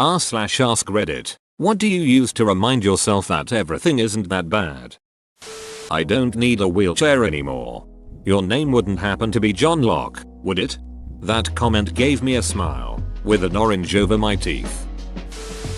r/ask Reddit. What do you use to remind yourself that everything isn't that bad? I don't need a wheelchair anymore. Your name wouldn't happen to be John Locke, would it? That comment gave me a smile, with an orange over my teeth.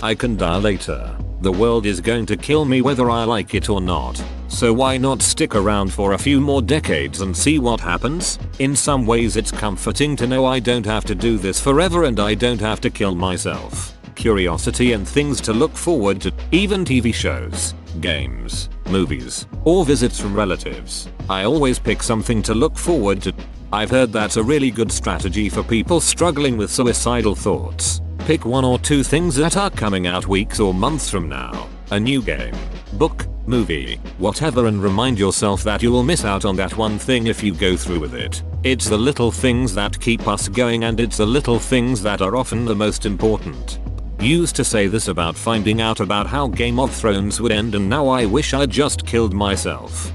I can die later. The world is going to kill me whether I like it or not. So why not stick around for a few more decades and see what happens? In some ways it's comforting to know I don't have to do this forever and I don't have to kill myself. Curiosity and things to look forward to, even TV shows, games, movies, or visits from relatives. I always pick something to look forward to. I've heard that's a really good strategy for people struggling with suicidal thoughts. Pick one or two things that are coming out weeks or months from now. A new game, book, movie, whatever, and remind yourself that you will miss out on that one thing if you go through with it. It's the little things that keep us going, and it's the little things that are often the most important. Used to say this about finding out about how Game of Thrones would end, and now I wish I'd just killed myself.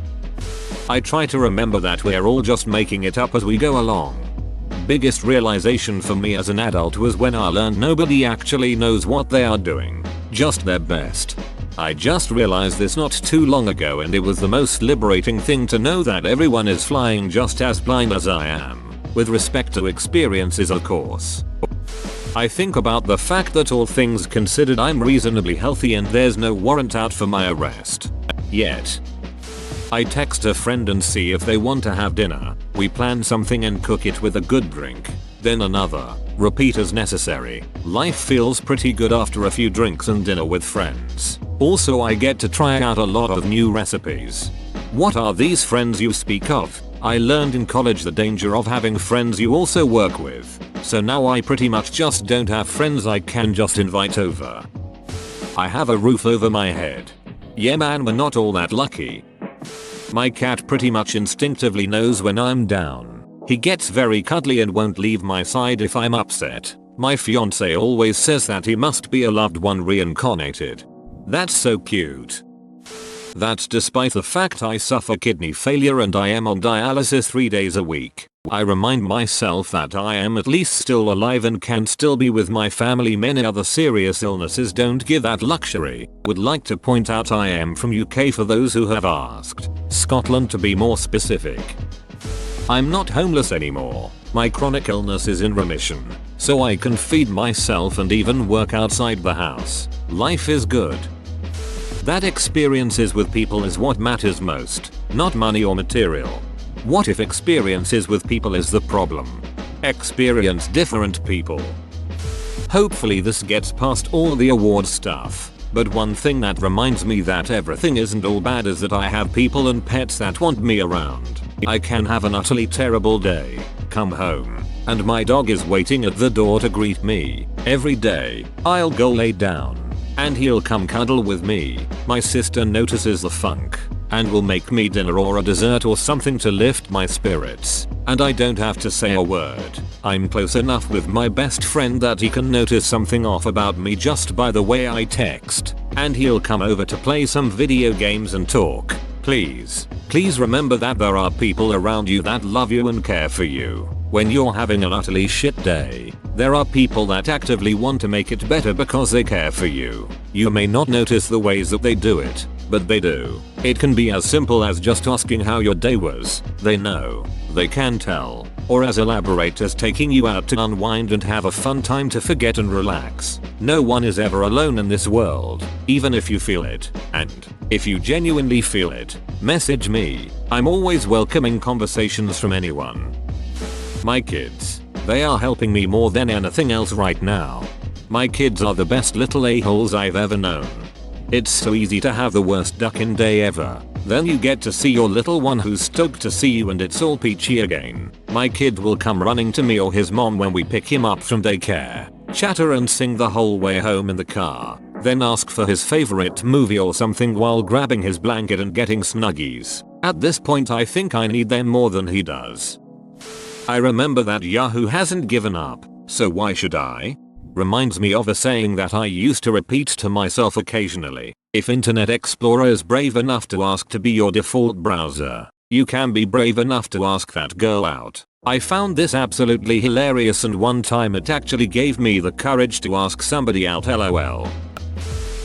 I try to remember that we're all just making it up as we go along. Biggest realization for me as an adult was when I learned nobody actually knows what they are doing, just their best. I just realized this not too long ago, and it was the most liberating thing to know that everyone is flying just as blind as I am, with respect to experiences of course. I think about the fact that all things considered I'm reasonably healthy and there's no warrant out for my arrest. Yet. I text a friend and see if they want to have dinner. We plan something and cook it with a good drink. Then another. Repeat as necessary. Life feels pretty good after a few drinks and dinner with friends. Also, I get to try out a lot of new recipes. What are these friends you speak of? I learned in college the danger of having friends you also work with. So now I pretty much just don't have friends I can just invite over. I have a roof over my head. Yeah man, we're not all that lucky. My cat pretty much instinctively knows when I'm down. He gets very cuddly and won't leave my side if I'm upset. My fiance always says that he must be a loved one reincarnated. That's so cute. That's despite the fact I suffer kidney failure and I am on dialysis 3 days a week. I remind myself that I am at least still alive and can still be with my family. Many other serious illnesses don't give that luxury. Would like to point out I am from UK for those who have asked. Scotland to be more specific. I'm not homeless anymore. My chronic illness is in remission, so I can feed myself and even work outside the house. Life is good. That experiences with people is what matters most, not money or material. What if experiences with people is the problem? Experience different people. Hopefully this gets past all the award stuff. But one thing that reminds me that everything isn't all bad is that I have people and pets that want me around. I can have an utterly terrible day, come home, and my dog is waiting at the door to greet me. Every day, I'll go lay down, and he'll come cuddle with me. My sister notices the funk, and will make me dinner or a dessert or something to lift my spirits. And I don't have to say a word. I'm close enough with my best friend that he can notice something off about me just by the way I text. And he'll come over to play some video games and talk. Please remember that there are people around you that love you and care for you. When you're having an utterly shit day, there are people that actively want to make it better because they care for you. You may not notice the ways that they do it, but they do. It can be as simple as just asking how your day was. They know. They can tell. Or as elaborate as taking you out to unwind and have a fun time to forget and relax. No one is ever alone in this world, even if you feel it. And if you genuinely feel it, message me. I'm always welcoming conversations from anyone. My kids. They are helping me more than anything else right now. My kids are the best little a-holes I've ever known. It's so easy to have the worst duck-in day ever. Then you get to see your little one who's stoked to see you and it's all peachy again. My kid will come running to me or his mom when we pick him up from daycare, chatter and sing the whole way home in the car, then ask for his favorite movie or something while grabbing his blanket and getting snuggies. At this point I think I need them more than he does. I remember that Yahoo hasn't given up, so why should I? Reminds me of a saying that I used to repeat to myself occasionally. If Internet Explorer is brave enough to ask to be your default browser, You can be brave enough to ask that girl out. I found this absolutely hilarious, and one time it actually gave me the courage to ask somebody out, lol.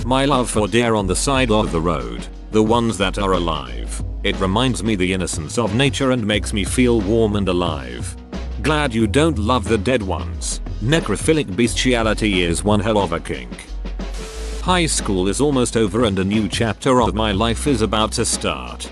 My love for deer on the side of the road. The ones that are alive. It reminds me the innocence of nature and makes me feel warm and alive. Glad you don't love the dead ones. Necrophilic bestiality is one hell of a kink. High school is almost over and a new chapter of my life is about to start.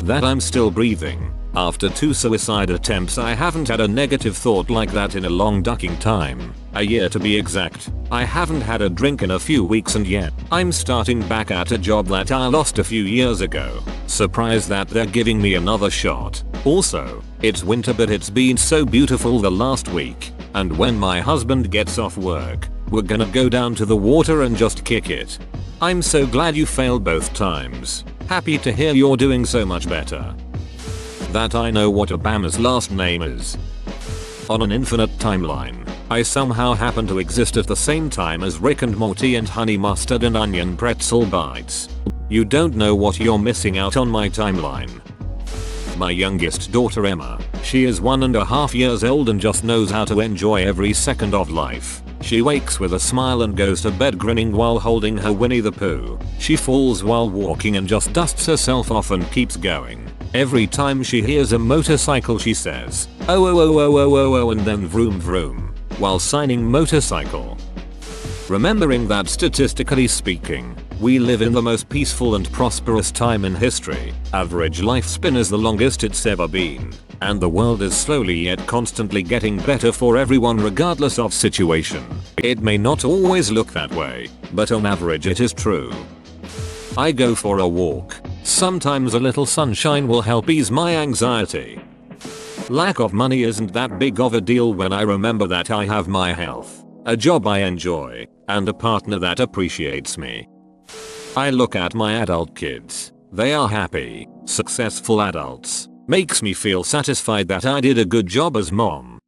That I'm still breathing. After 2 suicide attempts, I haven't had a negative thought like that in a long ducking time. A year to be exact. I haven't had a drink in a few weeks, and yet I'm starting back at a job that I lost a few years ago. Surprised that they're giving me another shot. Also, it's winter, but it's been so beautiful the last week. And when my husband gets off work, we're gonna go down to the water and just kick it. I'm so glad you failed both times. Happy to hear you're doing so much better. That I know what Obama's last name is. On an infinite timeline, I somehow happen to exist at the same time as Rick and Morty and Honey Mustard and Onion Pretzel Bites. You don't know what you're missing out on my timeline. My youngest daughter Emma, she is 1.5 years old and just knows how to enjoy every second of life. She wakes with a smile and goes to bed grinning while holding her Winnie the Pooh. She falls while walking and just dusts herself off and keeps going. Every time she hears a motorcycle she says, "Oh oh oh oh oh oh oh," and then vroom vroom, while signing motorcycle. Remembering that statistically speaking, we live in the most peaceful and prosperous time in history. Average lifespan is the longest it's ever been. And the world is slowly yet constantly getting better for everyone regardless of situation. It may not always look that way, but on average it is true. I go for a walk. Sometimes a little sunshine will help ease my anxiety. Lack of money isn't that big of a deal when I remember that I have my health, a job I enjoy, and a partner that appreciates me. I look at my adult kids. They are happy, successful adults. Makes me feel satisfied that I did a good job as mom.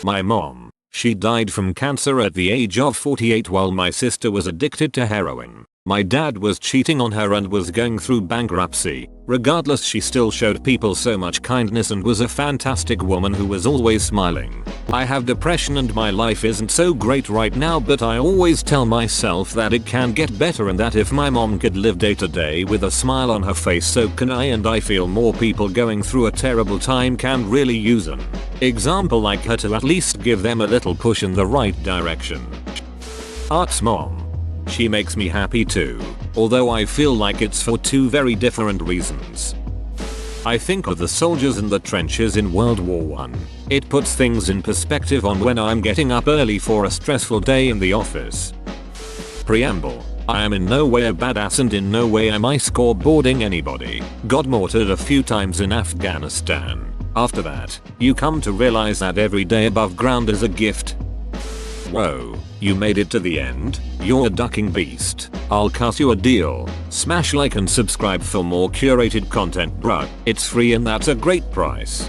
My mom, she died from cancer at the age of 48 while my sister was addicted to heroin. My dad was cheating on her and was going through bankruptcy. Regardless, she still showed people so much kindness and was a fantastic woman who was always smiling. I have depression and my life isn't so great right now, but I always tell myself that it can get better and that if my mom could live day to day with a smile on her face, so can I, and I feel more people going through a terrible time can really use an example like her to at least give them a little push in the right direction. Art's mom. She makes me happy too, although I feel like it's for 2 very different reasons. I think of the soldiers in the trenches in World War I. It puts things in perspective on when I'm getting up early for a stressful day in the office. Preamble. I am in no way a badass and in no way am I scoreboarding anybody. Got mortared a few times in Afghanistan. After that, you come to realize that every day above ground is a gift. Whoa, you made it to the end? You're a ducking beast. I'll cut you a deal. Smash like and subscribe for more curated content, bruh. It's free and that's a great price.